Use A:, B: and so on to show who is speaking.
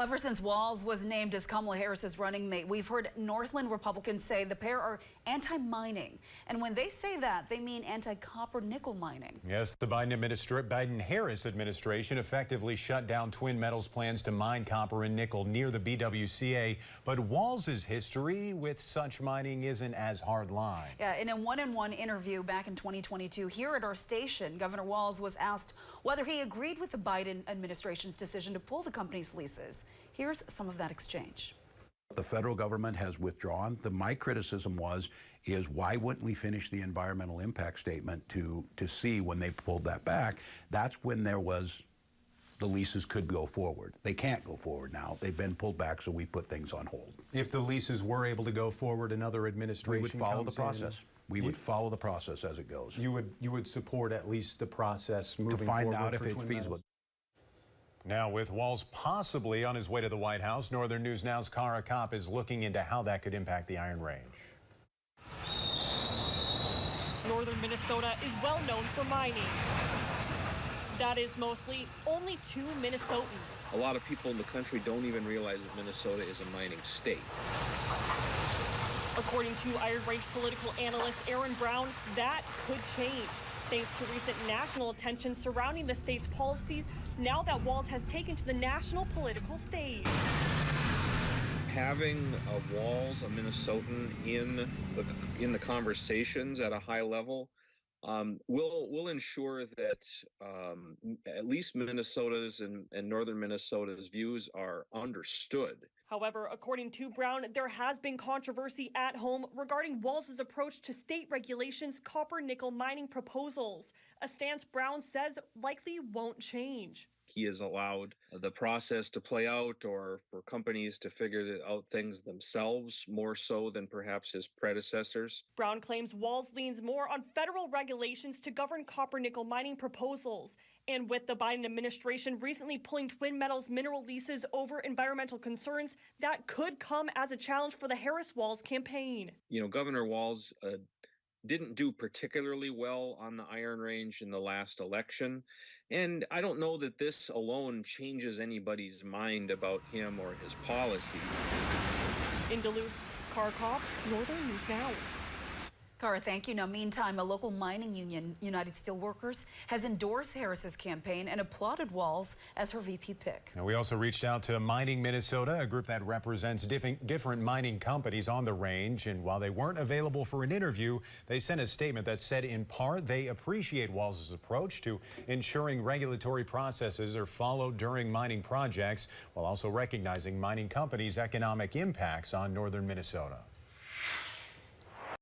A: Ever since Walz was named as Kamala Harris's running mate, we've heard Northland Republicans say the pair are anti-mining. And when they say that, they mean anti-copper nickel mining.
B: Yes, the Biden-Harris administration effectively shut down Twin Metals' plans to mine copper and nickel near the BWCA. But Walz's history with such mining isn't as hardline.
A: Yeah, in a one-on-one interview back in 2022 here at our station, Governor Walz was asked whether he agreed with the Biden administration's decision to pull the company's leases. Here's some of that exchange.
C: The federal government has withdrawn. My criticism is why wouldn't we finish the environmental impact statement to see when they pulled that back? That's when the leases could go forward. They can't go forward now. They've been pulled back, so we put things on hold.
B: If the leases were able to go forward, another administration
C: we would follow the process. We would
B: You-
C: follow the process as it goes.
B: You would support at least the process moving
C: to
B: forward
C: find out if
B: for
C: it's
B: Twin
C: feasible.
B: Metals? Now, with Walz possibly on his way to the White House, Northern News Now's Kara Kopp is looking into how that could impact the Iron Range.
D: Northern Minnesota is well known for mining. That is mostly only 2 Minnesotans.
E: A lot of people in the country don't even realize that Minnesota is a mining state.
D: According to Iron Range political analyst Aaron Brown, that could change thanks to recent national attention surrounding the state's policies now that Walz has taken to the national political stage.
E: Having a Walz, a Minnesotan, in the conversations at a high level will ensure that at least Minnesota's and northern Minnesota's views are understood.
D: However, according to Brown, there has been controversy at home regarding Walz's approach to state regulations copper-nickel mining proposals, a stance Brown says likely won't change.
E: He has allowed the process to play out, or for companies to figure out things themselves more so than perhaps his predecessors.
D: Brown claims Walz leans more on federal regulations to govern copper-nickel mining proposals. And with the Biden administration recently pulling Twin Metals mineral leases over environmental concerns, that could come as a challenge for the Harris-Walz campaign.
E: You know, Governor Walz didn't do particularly well on the Iron Range in the last election. And I don't know that this alone changes anybody's mind about him or his policies.
D: In Duluth, Kara Kopp, Northern News Now.
A: Kara, thank you. Now, meantime, a local mining union, United Steelworkers, has endorsed Harris's campaign and applauded Walz as her VP pick.
B: And we also reached out to Mining Minnesota, a group that represents different mining companies on the range. And while they weren't available for an interview, they sent a statement that said, in part, they appreciate Walz's approach to ensuring regulatory processes are followed during mining projects, while also recognizing mining companies' economic impacts on northern Minnesota.